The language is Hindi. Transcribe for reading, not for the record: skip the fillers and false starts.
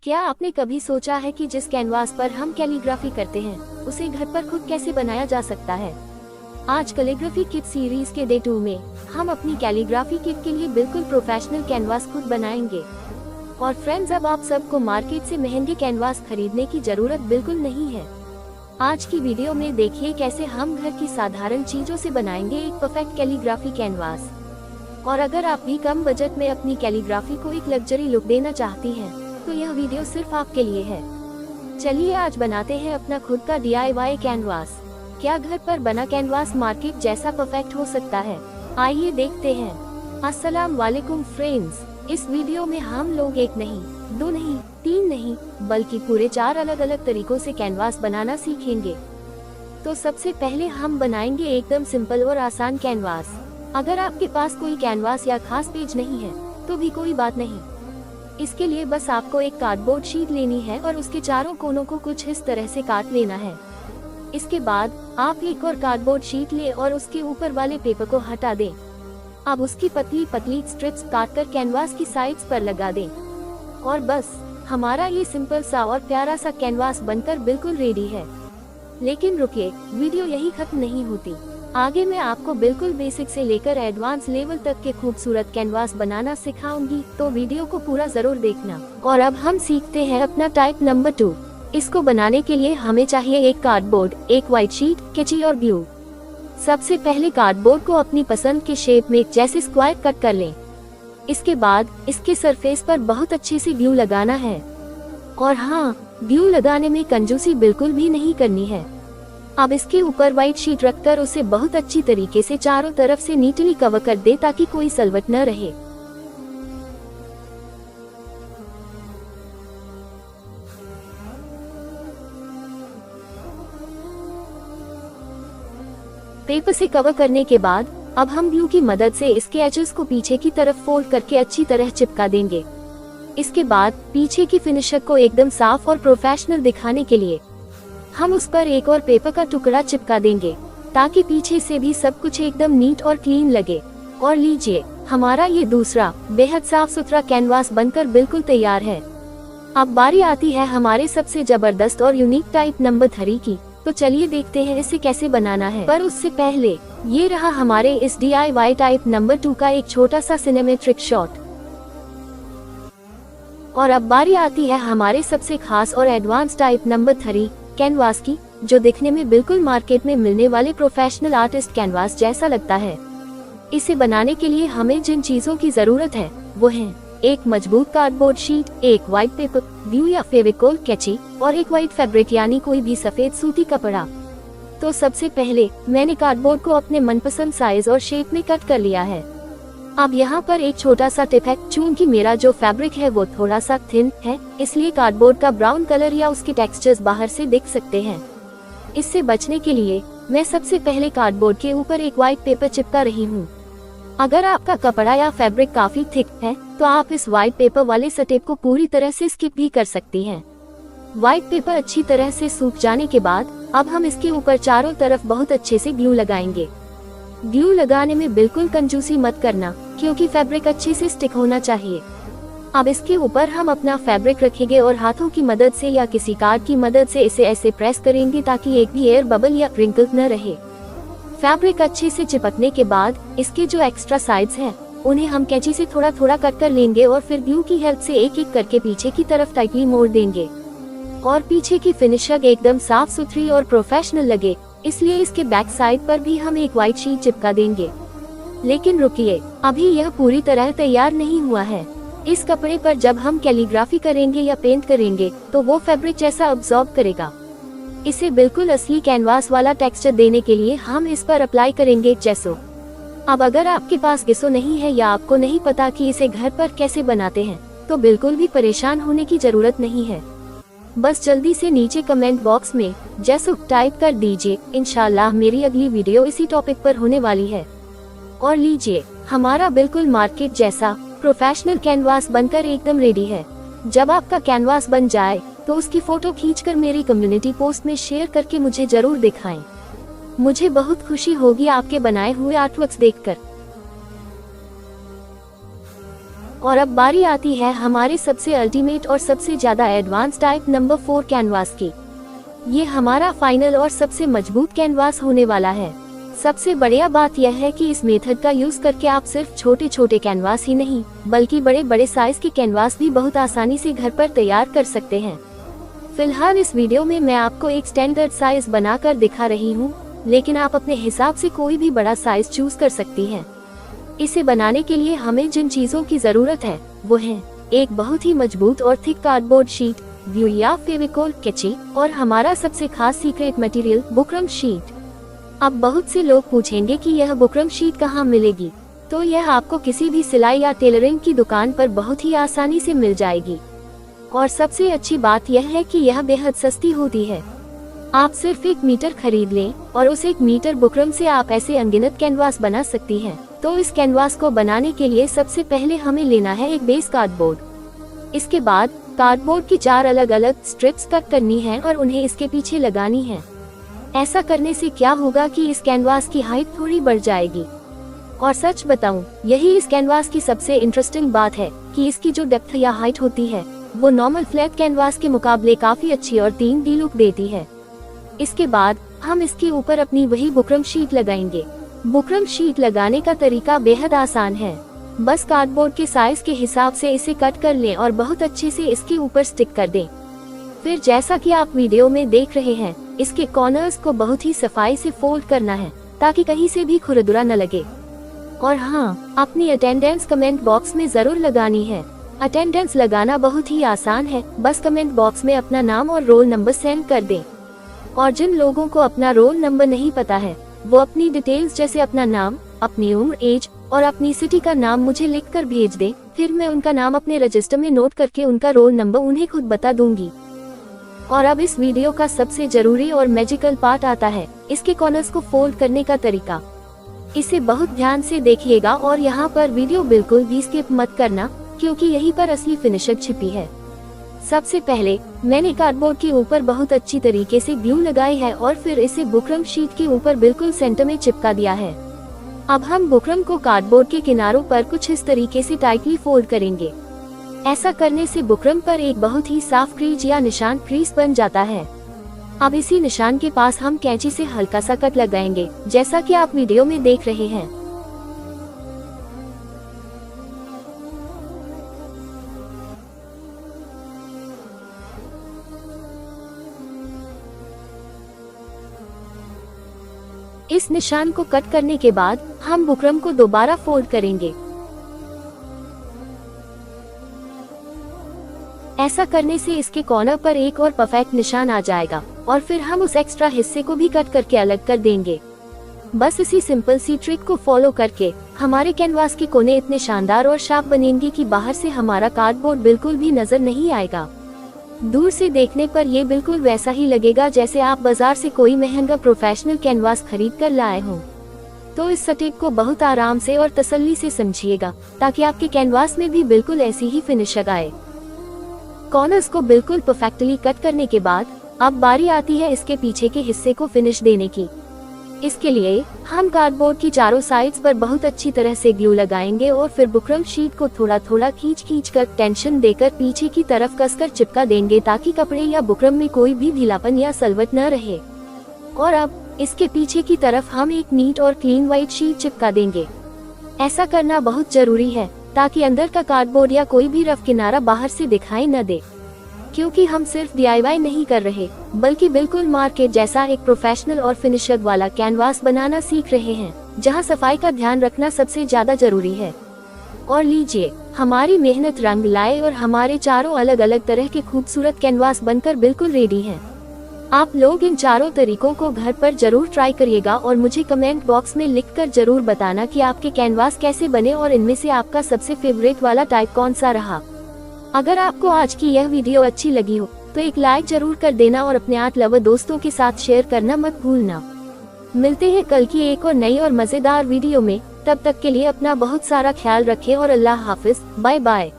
क्या आपने कभी सोचा है कि जिस कैनवास पर हम कैलीग्राफी करते हैं उसे घर पर खुद कैसे बनाया जा सकता है। आज कैलीग्राफी किट सीरीज के डे 2 में हम अपनी कैलीग्राफी किट के लिए बिल्कुल प्रोफेशनल कैनवास खुद बनाएंगे। और फ्रेंड्स, अब आप सबको मार्केट से महंगे कैनवास खरीदने की जरूरत बिल्कुल नहीं है। आज की वीडियो में देखिए कैसे हम घर की साधारण चीजों से बनाएंगे एक परफेक्ट कैलीग्राफी कैनवास। और अगर आप भी कम बजट में अपनी कैलीग्राफी को एक लग्जरी लुक देना चाहती हैं, तो यह वीडियो सिर्फ आपके लिए है। चलिए आज बनाते हैं अपना खुद का DIY कैनवास। क्या घर पर बना कैनवास मार्केट जैसा परफेक्ट हो सकता है? आइए देखते हैं। अस्सलाम वालेकुम फ्रेंड्स, इस वीडियो में हम लोग एक नहीं, दो नहीं, तीन नहीं, बल्कि पूरे 4 अलग अलग तरीकों से कैनवास बनाना सीखेंगे। तो सबसे पहले हम बनाएंगे एकदम सिंपल और आसान कैनवास। अगर आपके पास कोई कैनवास या खास पेज नहीं है तो भी कोई बात नहीं। इसके लिए बस आपको एक कार्डबोर्ड शीट लेनी है और उसके चारों कोनों को कुछ इस तरह से काट लेना है। इसके बाद आप एक और कार्डबोर्ड शीट लें और उसके ऊपर वाले पेपर को हटा दें। अब उसकी पतली पतली स्ट्रिप्स काटकर कैनवास की साइड्स पर लगा दें। और बस हमारा ये सिंपल सा और प्यारा सा कैनवास बनकर बिल्कुल रेडी है। लेकिन रुकिए, वीडियो यही खत्म नहीं होती। आगे मैं आपको बिल्कुल बेसिक से लेकर एडवांस लेवल तक के खूबसूरत कैनवास बनाना सिखाऊंगी, तो वीडियो को पूरा जरूर देखना। और अब हम सीखते हैं अपना टाइप नंबर 2। इसको बनाने के लिए हमें चाहिए एक कार्डबोर्ड, एक व्हाइट शीट, कैंची और ग्लू। सबसे पहले कार्डबोर्ड को अपनी पसंद के शेप में जैसे स्क्वायर कट कर लें। इसके बाद इसके सरफेस पर बहुत अच्छे से ग्लू लगाना है। और हाँ, ग्लू लगाने में कंजूसी बिल्कुल भी नहीं करनी है। अब इसके ऊपर व्हाइट शीट रखकर उसे बहुत अच्छी तरीके से चारों तरफ से नीटली कवर कर दे ताकि कोई सलवट न रहे। पेपर से कवर करने के बाद अब हम ग्लू की मदद से इसके एजेस को पीछे की तरफ फोल्ड करके अच्छी तरह चिपका देंगे। इसके बाद पीछे की फिनिशर को एकदम साफ और प्रोफेशनल दिखाने के लिए हम उस पर एक और पेपर का टुकड़ा चिपका देंगे ताकि पीछे से भी सब कुछ एकदम नीट और क्लीन लगे। और लीजिए, हमारा ये दूसरा बेहद साफ सुथरा कैनवास बनकर बिल्कुल तैयार है। अब बारी आती है हमारे सबसे जबरदस्त और यूनिक टाइप नंबर 3 की। तो चलिए देखते हैं इसे कैसे बनाना है। पर उससे पहले ये रहा हमारे इस DIY टाइप नंबर 2 का एक छोटा सा सिनेमेट्रिक शॉट। और अब बारी आती है हमारे सबसे खास और एडवांस टाइप नंबर 3 कैनवास की, जो दिखने में बिल्कुल मार्केट में मिलने वाले प्रोफेशनल आर्टिस्ट कैनवास जैसा लगता है। इसे बनाने के लिए हमें जिन चीजों की जरूरत है वो हैं एक मजबूत कार्डबोर्ड शीट, एक व्हाइट पेपर, ग्लू या फेविकोल, कैंची और एक व्हाइट फैब्रिक यानी कोई भी सफेद सूती कपड़ा। तो सबसे पहले मैंने कार्डबोर्ड को अपने मनपसंद साइज और शेप में कट कर लिया है। अब यहाँ पर एक छोटा सा टिप है, चूंकि मेरा जो फैब्रिक है वो थोड़ा सा थिन है, इसलिए कार्डबोर्ड का ब्राउन कलर या उसके टेक्सचर्स बाहर से दिख सकते हैं। इससे बचने के लिए मैं सबसे पहले कार्डबोर्ड के ऊपर एक व्हाइट पेपर चिपका रही हूँ। अगर आपका कपड़ा या फैब्रिक काफी थिक है तो आप इस व्हाइट पेपर वाले स्टेप को पूरी तरह से स्किप भी कर सकती हैं। व्हाइट पेपर अच्छी तरह से सूख जाने के बाद अब हम इसके ऊपर चारों तरफ बहुत अच्छे से ग्लू लगाएंगे। ग्लू लगाने में बिल्कुल कंजूसी मत करना, क्योंकि फैब्रिक अच्छे से स्टिक होना चाहिए। अब इसके ऊपर हम अपना फैब्रिक रखेंगे और हाथों की मदद से या किसी कार्ड की मदद से इसे ऐसे प्रेस करेंगे ताकि एक भी एयर बबल या रिंकल न रहे। फैब्रिक अच्छे से चिपकने के बाद इसके जो एक्स्ट्रा साइड्स हैं उन्हें हम कैंची से थोड़ा थोड़ा कट कर लेंगे और फिर ग्लू की हेल्प से एक एक करके पीछे की तरफ टाइटली मोड़ देंगे। और पीछे की फिनिशर एकदम साफ सुथरी और प्रोफेशनल लगे, इसलिए इसके बैक साइड पर भी हम एक व्हाइट शीट चिपका देंगे। लेकिन रुकिए, अभी यह पूरी तरह तैयार नहीं हुआ है। इस कपड़े पर जब हम कैलीग्राफी करेंगे या पेंट करेंगे तो वो फैब्रिक जैसा अब्सॉर्ब करेगा। इसे बिल्कुल असली कैनवास वाला टेक्सचर देने के लिए हम इस पर अप्लाई करेंगे जेसो। अब अगर आपके पास गेसो नहीं है या आपको नहीं पता कि इसे घर पर कैसे बनाते हैं, तो बिल्कुल भी परेशान होने की जरूरत नहीं है। बस जल्दी से नीचे कमेंट बॉक्स में जेसो टाइप कर दीजिए। इंशाल्लाह मेरी अगली वीडियो इसी टॉपिक पर होने वाली है। और लीजिए, हमारा बिल्कुल मार्केट जैसा प्रोफेशनल कैनवास बनकर एकदम रेडी है। जब आपका कैनवास बन जाए तो उसकी फोटो खींचकर मेरी कम्युनिटी पोस्ट में शेयर करके मुझे जरूर दिखाएं। मुझे बहुत खुशी होगी आपके बनाए हुए आर्टवर्क्स देखकर। और अब बारी आती है हमारे सबसे अल्टीमेट और सबसे ज्यादा एडवांस टाइप नंबर 4 कैनवास की। ये हमारा फाइनल और सबसे मजबूत कैनवास होने वाला है। सबसे बढ़िया बात यह है कि इस मेथड का यूज करके आप सिर्फ छोटे छोटे कैनवास ही नहीं बल्कि बड़े बड़े साइज के कैनवास भी बहुत आसानी से घर पर तैयार कर सकते हैं। फिलहाल इस वीडियो में मैं आपको एक स्टैंडर्ड साइज बनाकर दिखा रही हूँ, लेकिन आप अपने हिसाब से कोई भी बड़ा साइज चूज कर सकती हैं। इसे बनाने के लिए हमें जिन चीजों की जरूरत है वो है एक बहुत ही मजबूत और थिक कार्डबोर्ड शीट, ग्लू या फेविकोल, कैंची और हमारा सबसे खास सीक्रेट मटेरियल बुकरम शीट। अब बहुत से लोग पूछेंगे कि यह बुकरम शीट कहाँ मिलेगी, तो यह आपको किसी भी सिलाई या टेलरिंग की दुकान पर बहुत ही आसानी से मिल जाएगी। और सबसे अच्छी बात यह है कि यह बेहद सस्ती होती है। आप सिर्फ 1 मीटर खरीद लें और उस 1 मीटर बुकरम से आप ऐसे अनगिनत कैनवास बना सकती हैं। तो इस कैनवास को बनाने के लिए सबसे पहले हमें लेना है एक बेस कार्डबोर्ड। इसके बाद कार्डबोर्ड की 4 अलग अलग स्ट्रिप्स कट करनी है और उन्हें इसके पीछे लगानी है। ऐसा करने से क्या होगा कि इस कैनवास की हाइट थोड़ी बढ़ जाएगी। और सच बताऊं, यही इस कैनवास की सबसे इंटरेस्टिंग बात है कि इसकी जो डेप्थ या हाइट होती है वो नॉर्मल फ्लैट कैनवास के मुकाबले काफी अच्छी और 3D लुक देती है। इसके बाद हम इसके ऊपर अपनी वही बुकरम शीट लगाएंगे। बुकरम शीट लगाने का तरीका बेहद आसान है। बस कार्डबोर्ड के साइज के हिसाब से इसे कट कर लें और बहुत अच्छे से इसके ऊपर स्टिक कर दें। फिर जैसा कि आप वीडियो में देख रहे हैं, इसके कॉर्नर्स को बहुत ही सफाई से फोल्ड करना है ताकि कहीं से भी खुरदुरा न लगे। और हाँ, अपनी अटेंडेंस कमेंट बॉक्स में जरूर लगानी है। अटेंडेंस लगाना बहुत ही आसान है, बस कमेंट बॉक्स में अपना नाम और रोल नंबर सेंड कर दें। और जिन लोगों को अपना रोल नंबर नहीं पता है वो अपनी डिटेल्स जैसे अपना नाम, अपनी उम्र, एज और अपनी सिटी का नाम मुझे लिखकर भेज दें। फिर मैं उनका नाम अपने रजिस्टर में नोट करके उनका रोल नंबर उन्हें खुद बता दूंगी। और अब इस वीडियो का सबसे जरूरी और मैजिकल पार्ट आता है, इसके कॉर्नर्स को फोल्ड करने का तरीका। इसे बहुत ध्यान से देखिएगा और यहाँ पर वीडियो बिल्कुल भी स्किप मत करना, क्योंकि यहीं पर असली फिनिशर छिपी है। सबसे पहले मैंने कार्डबोर्ड के ऊपर बहुत अच्छी तरीके से ग्लू लगाई है और फिर इसे बुकरम शीट के ऊपर बिल्कुल सेंटर में चिपका दिया है। अब हम बुकरम को कार्डबोर्ड के किनारों पर कुछ इस तरीके से टाइटली फोल्ड करेंगे। ऐसा करने से बुकरम पर एक बहुत ही साफ क्रीज या निशान क्रीज बन जाता है। अब इसी निशान के पास हम कैंची से हल्का सा कट लगाएंगे, जैसा कि आप वीडियो में देख रहे हैं। इस निशान को कट करने के बाद हम बुकरम को दोबारा फोल्ड करेंगे। ऐसा करने से इसके कॉर्नर पर एक और परफेक्ट निशान आ जाएगा और फिर हम उस एक्स्ट्रा हिस्से को भी कट करके अलग कर देंगे। बस इसी सिंपल सी ट्रिक को फॉलो करके हमारे कैनवास के कोने इतने शानदार और शार्प बनेंगे कि बाहर से हमारा कार्डबोर्ड बिल्कुल भी नजर नहीं आएगा। दूर से देखने पर ये बिल्कुल वैसा ही लगेगा जैसे आप बाजार से कोई महंगा प्रोफेशनल कैनवास खरीद कर लाए हों। तो इस स्टेप को बहुत आराम से और तसल्ली से समझिएगा ताकि आपके कैनवास में भी बिल्कुल ऐसी ही फिनिशिंग आए। कॉर्नर्स को बिल्कुल परफेक्टली कट करने के बाद अब बारी आती है इसके पीछे के हिस्से को फिनिश देने की। इसके लिए हम कार्डबोर्ड की चारों साइड्स पर बहुत अच्छी तरह से ग्लू लगाएंगे और फिर बुकरम शीट को थोड़ा थोड़ा खींच कर टेंशन देकर पीछे की तरफ कसकर चिपका देंगे ताकि कपड़े या बुकरम में कोई भी ढीलापन या सलवट न रहे। और अब इसके पीछे की तरफ हम एक नीट और क्लीन व्हाइट शीट चिपका देंगे। ऐसा करना बहुत जरूरी है ताकि अंदर का कार्डबोर्ड या कोई भी रफ किनारा बाहर से दिखाई न दे, क्योंकि हम सिर्फ DIY नहीं कर रहे बल्कि बिल्कुल मार्केट जैसा एक प्रोफेशनल और फिनिशर वाला कैनवास बनाना सीख रहे हैं, जहां सफाई का ध्यान रखना सबसे ज्यादा जरूरी है। और लीजिए, हमारी मेहनत रंग लाए और हमारे चारों अलग अलग तरह के खूबसूरत कैनवास बनकर बिल्कुल रेडी हैं। आप लोग इन चारों तरीकों को घर पर जरूर ट्राई करिएगा और मुझे कमेंट बॉक्स में लिखकर जरूर बताना कि आपके कैनवास कैसे बने और इनमें से आपका सबसे फेवरेट वाला टाइप कौन सा रहा। अगर आपको आज की यह वीडियो अच्छी लगी हो तो एक लाइक जरूर कर देना और अपने आर्ट लवर दोस्तों के साथ शेयर करना मत भूलना। मिलते हैं कल की एक और नई और मजेदार वीडियो में। तब तक के लिए अपना बहुत सारा ख्याल रखें और अल्लाह हाफिज। Bye bye.